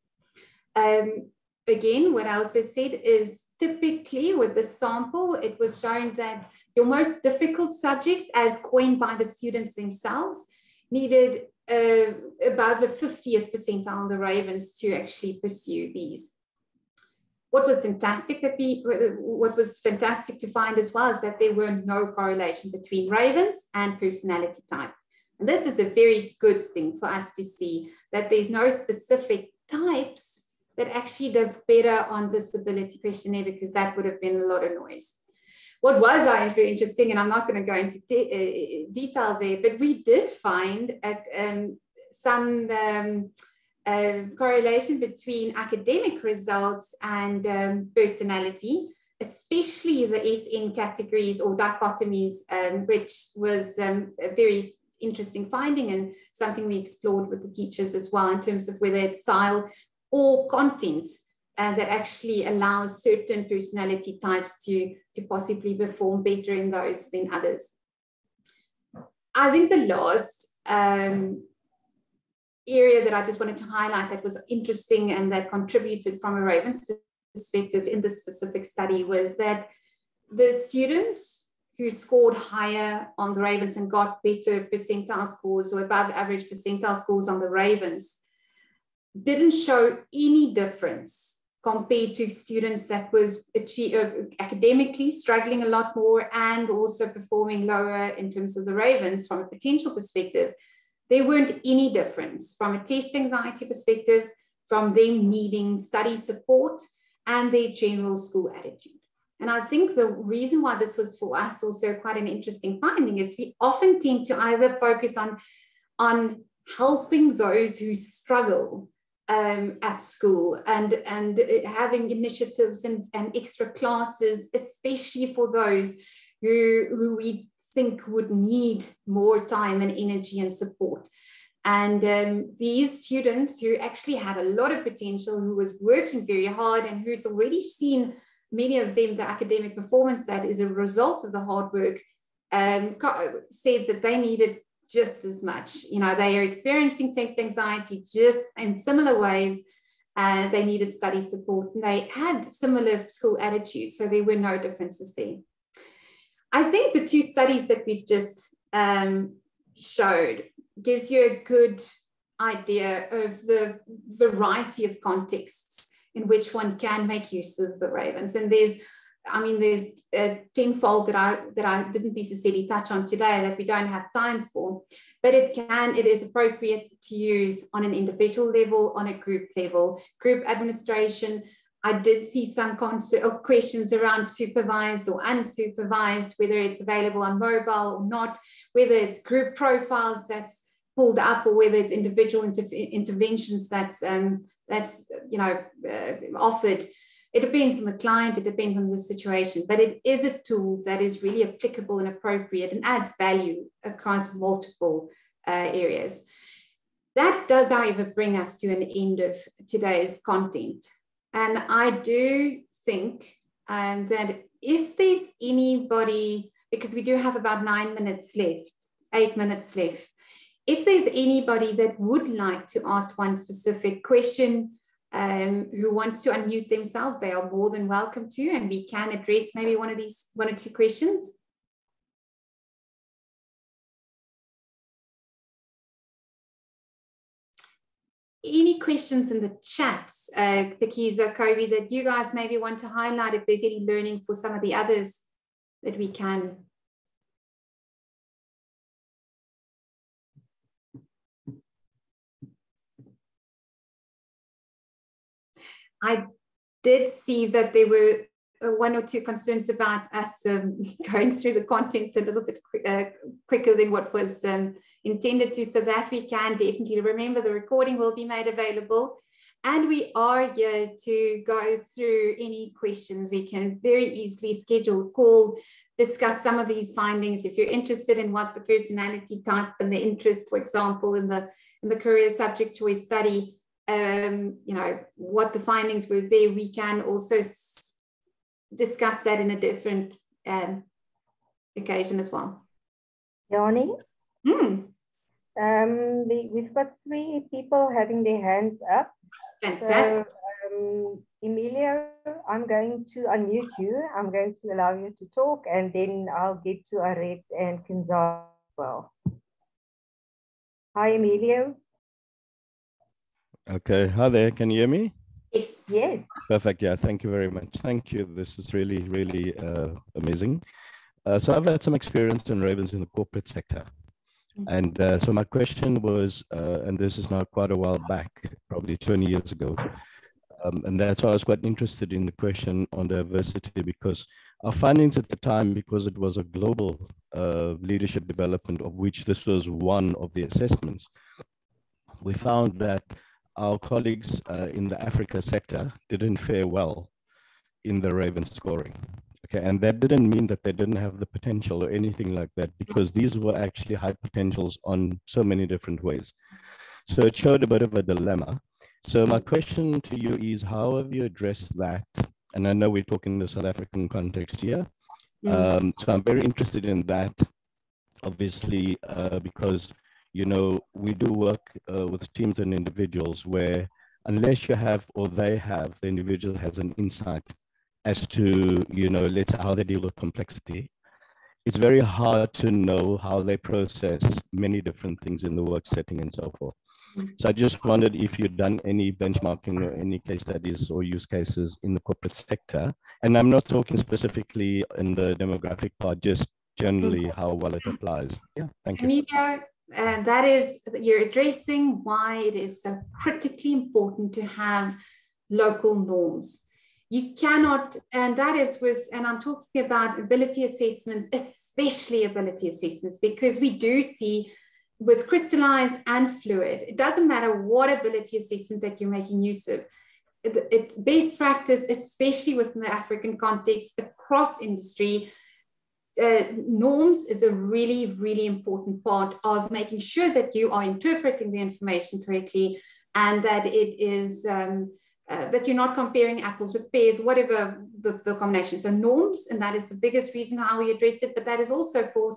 Again, what I also said is typically with the sample, it was shown that your most difficult subjects, as coined by the students themselves, needed above a 50th percentile on the Ravens to actually pursue these. What was fantastic to find as well is that there were no correlation between Ravens and personality type. And this is a very good thing for us to see, that there's no specific types that actually does better on this ability questionnaire, because that would have been a lot of noise. What was very interesting, and I'm not going to go into detail there, but we did find some correlation between academic results and personality, especially the SN categories or dichotomies, which was a very interesting finding and something we explored with the teachers as well, in terms of whether it's style or content that actually allows certain personality types to possibly perform better in those than others. I think the last area that I just wanted to highlight that was interesting and that contributed from a Raven's perspective in this specific study was that the students who scored higher on the Ravens and got better percentile scores or above average percentile scores on the Ravens didn't show any difference compared to students that was academically struggling a lot more and also performing lower in terms of the Ravens from a potential perspective. There weren't any difference from a test anxiety perspective, from them needing study support and their general school attitude. And I think the reason why this was for us also quite an interesting finding is we often tend to either focus on helping those who struggle at school and having initiatives and extra classes, especially for those who we think would need more time and energy and support. And these students who actually had a lot of potential, who was working very hard and who's already seen, many of them, the academic performance that is a result of the hard work, said that they needed just as much. You know, they are experiencing test anxiety just in similar ways. They needed study support and they had similar school attitudes. So there were no differences there. I think the two studies that we've just showed gives you a good idea of the variety of contexts in which one can make use of the Ravens. And there's tenfold that I didn't necessarily touch on today that we don't have time for, but it is appropriate to use on an individual level, on a group level, group administration. I did see some questions around supervised or unsupervised, whether it's available on mobile or not, whether it's group profiles that's pulled up or whether it's individual interventions that's offered. It depends on the client, it depends on the situation, but it is a tool that is really applicable and appropriate and adds value across multiple areas. That does, however, bring us to an end of today's content. And I do think that if there's anybody, because we do have about 8 minutes left, if there's anybody that would like to ask one specific question, who wants to unmute themselves, they are more than welcome to, and we can address maybe one or two questions. Any questions in the chats, Pakiza, Kobe, that you guys maybe want to highlight, if there's any learning for some of the others that we can? I did see that there were one or two concerns about us going through the content a little bit quicker than what was intended to, so that we can definitely remember the recording will be made available. And we are here to go through any questions. We can very easily schedule a call, discuss some of these findings. If you're interested in what the personality type and the interest, for example, in the career subject choice study, what the findings were there, we can also discuss that in a different occasion as well. Yanni? We've got 3 people having their hands up. Fantastic. So, Emilio, I'm going to unmute you. I'm going to allow you to talk, and then I'll get to Aret and Kinzar as well. Hi, Emilio. Okay, hi there, can you hear me? Yes. Yes. Perfect, yeah, thank you very much. Thank you, this is really, really amazing. So I've had some experience in Ravens in the corporate sector. And so my question was, and this is now quite a while back, probably 20 years ago, And that's why I was quite interested in the question on diversity, because our findings at the time, because it was a global leadership development, of which this was one of the assessments, we found that our colleagues in the Africa sector didn't fare well in the Raven scoring. Okay, and that didn't mean that they didn't have the potential or anything like that, because these were actually high potentials on so many different ways. So it showed a bit of a dilemma. So my question to you is, how have you addressed that? And I know we're talking in the South African context here. So I'm very interested in that, obviously, because, you know, we do work with teams and individuals where unless you have, or they have, the individual has an insight as to, you know, let's say how they deal with complexity, it's very hard to know how they process many different things in the work setting and so forth. So I just wondered if you'd done any benchmarking or any case studies or use cases in the corporate sector. And I'm not talking specifically in the demographic part, just generally how well it applies. Yeah, thank you. Emilio, that is, you're addressing why it is so critically important to have local norms. You cannot, and that is with, and I'm talking about ability assessments, especially ability assessments, because we do see with crystallized and fluid, it doesn't matter what ability assessment that you're making use of. It's best practice, especially within the African context, across industry. Norms is a really, really important part of making sure that you are interpreting the information correctly, and that it is, that you're not comparing apples with pears, whatever the combination. So norms, and that is the biggest reason how we addressed it, but that is also for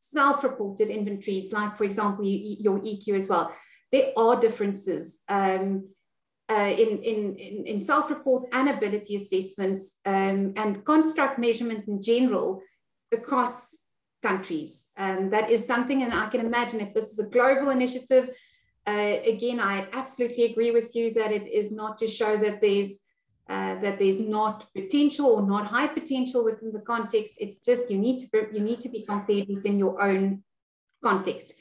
self-reported inventories, like, for example, your EQ as well. There are differences in self-report and ability assessments, and construct measurement in general across countries. That is something, and I can imagine if this is a global initiative, again, I absolutely agree with you that it is not to show that there's not potential or not high potential within the context. It's just you need to be compared within your own context.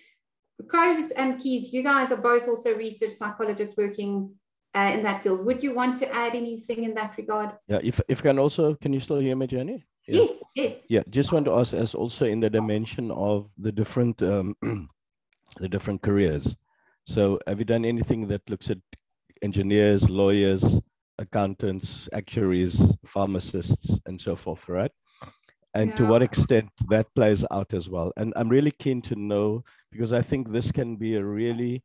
Coves and Keys, you guys are both also research psychologists working in that field. Would you want to add anything in that regard? Yeah, if can also, can you still hear me, Jenny? Yeah. Yes. Yeah, just want to ask, as also in the dimension of the different the different careers. So have you done anything that looks at engineers, lawyers, accountants, actuaries, pharmacists, and so forth, right? And to what extent that plays out as well? And I'm really keen to know, because I think this can be a really,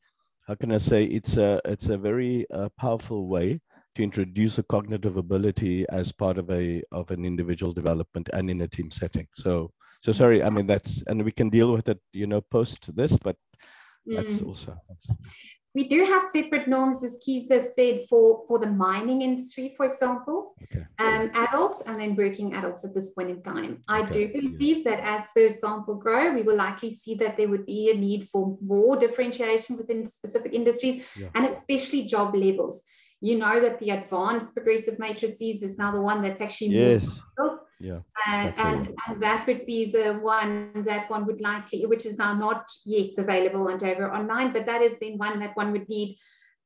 how can I say, it's a very powerful way to introduce a cognitive ability as part of an individual development and in a team setting. So sorry, I mean, that's, and we can deal with it, you know, post this, but that's also. We do have separate norms, as Keys has said, for the mining industry, for example, adults and then working adults at this point in time. I do believe that as the sample grow, we will likely see that there would be a need for more differentiation within specific industries, and especially job levels. You know that the advanced progressive matrices is now the one that's actually more difficult. And that would be the one that one would likely, which is now not yet available on JVROnline, but that is then one that one would need,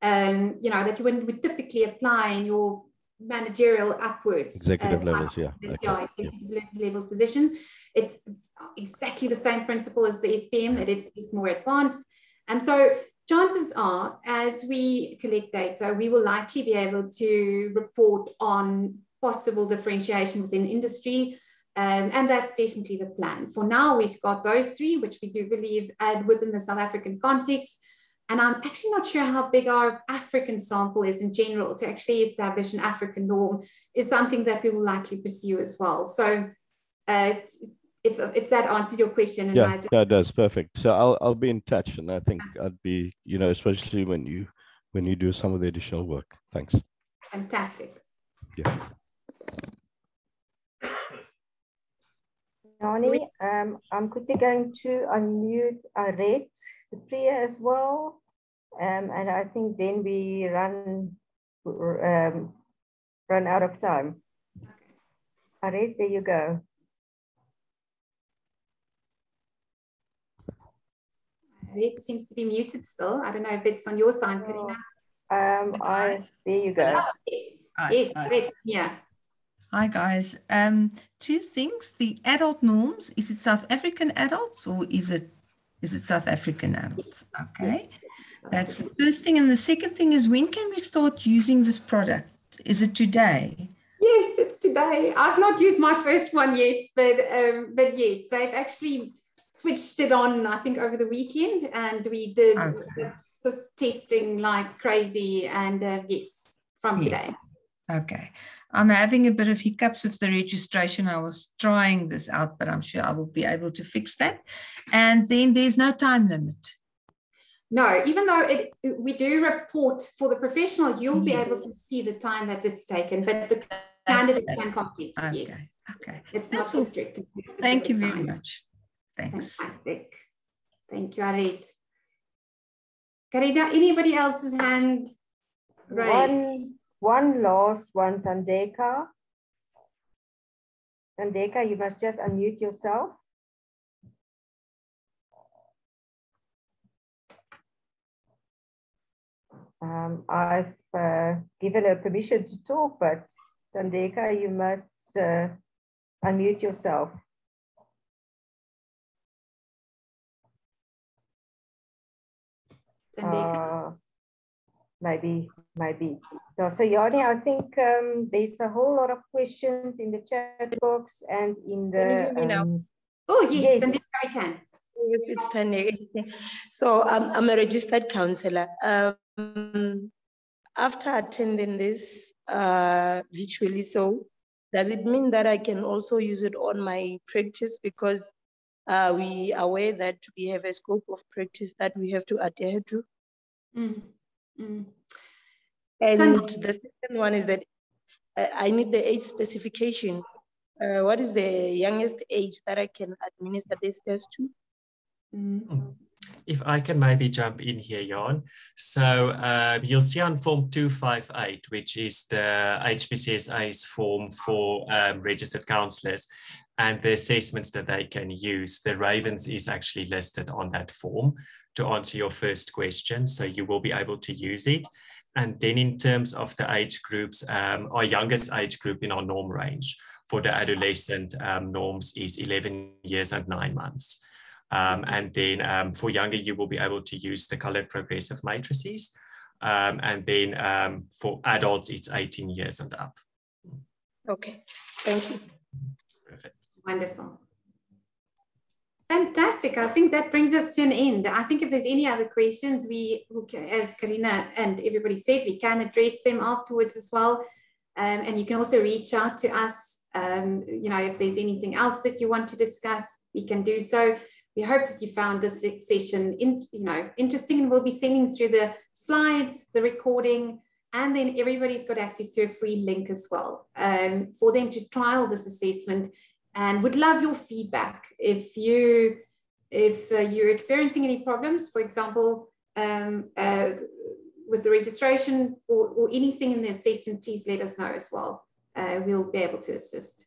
you know, that you would typically apply in your managerial upwards. Executive levels, executive level position. It's exactly the same principle as the SPM, it's more advanced. And so chances are, as we collect data, we will likely be able to report on possible differentiation within industry, and that's definitely the plan. For now, we've got those three, which we do believe add within the South African context, and I'm actually not sure how big our African sample is in general. To actually establish an African norm is something that we will likely pursue as well. So if that answers your question. And yeah, that does. Perfect. So I'll be in touch, and I think I'd be, you know, especially when you do some of the additional work. Thanks. Fantastic. Yeah. Nani, I'm quickly going to unmute Aret Priya as well, and I think then we run out of time. Aret, there you go. It seems to be muted still. I don't know if it's on your side, Karina. There you go. Oh, yes, great. Yeah. Hi guys. Two things. The adult norms, is it South African adults or is it South African adults? Okay. That's the first thing. And the second thing is, when can we start using this product? Is it today? Yes, it's today. I've not used my first one yet, but yes, they've actually switched it on, I think, over the weekend, and we did just testing like crazy, and yes, from today. Okay. I'm having a bit of hiccups with the registration. I was trying this out, but I'm sure I will be able to fix that. And then there's no time limit. No, even though we do report for the professional, you'll be able to see the time that it's taken, but the candidate can complete. Okay. Yes. Okay. It's not restricted. Thank you very much. Thanks. Fantastic. Thank you, Aret. Karina, anybody else's hand raised? One last one, Tandeka. Tandeka, you must just unmute yourself. I've given her permission to talk, but Tandeka, you must unmute yourself. Maybe. So Yanni, I think there's a whole lot of questions in the chat box and in the. Can you hear me now? Oh yes, Tandeka, I can. Yes, it's Tandeka. So I'm a registered counselor. After attending this virtually, so does it mean that I can also use it on my practice, because we are aware that we have a scope of practice that we have to adhere to? And the second one is that I need the age specification. What is the youngest age that I can administer this test to? If I can maybe jump in here, Jan. So you'll see on form 258, which is the HPCSA's form for registered counsellors, and the assessments that they can use. The Ravens is actually listed on that form to answer your first question, so you will be able to use it. And then in terms of the age groups, our youngest age group in our norm range for the adolescent norms is 11 years and 9 months. And then for younger, you will be able to use the colored progressive matrices. And then for adults, it's 18 years and up. Okay, thank you. Perfect. Wonderful. Fantastic. I think that brings us to an end. I think if there's any other questions, as Karina and everybody said, we can address them afterwards as well. And you can also reach out to us. If there's anything else that you want to discuss, we can do so. We hope that you found this session interesting, and we'll be sending through the slides, the recording, and then everybody's got access to a free link as well for them to trial this assessment. And would love your feedback. If you're experiencing any problems, for example, with the registration or anything in the assessment, please let us know as well. We'll be able to assist.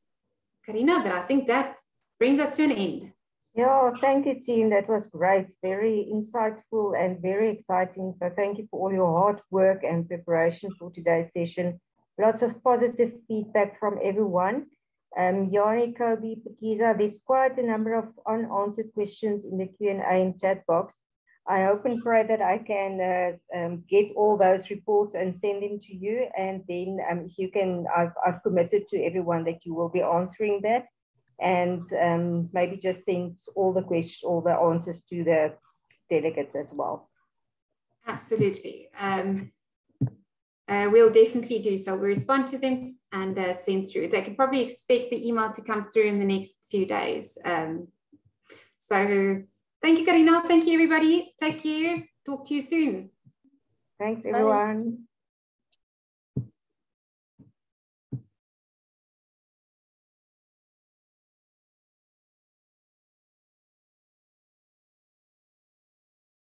Karina, but I think that brings us to an end. Yeah, thank you, team. That was great. Very insightful and very exciting. So thank you for all your hard work and preparation for today's session. Lots of positive feedback from everyone. Yanni, Kobe, Pakiza, there's quite a number of unanswered questions in the Q&A and chat box. I hope and pray that I can get all those reports and send them to you. And then if you can, I've committed to everyone that you will be answering that. And maybe just send all the answers to the delegates as well. Absolutely. We'll definitely do so. We'll respond to them and send through. They can probably expect the email to come through in the next few days. So thank you, Karina. Thank you, everybody. Take care. Talk to you soon. Thanks, everyone.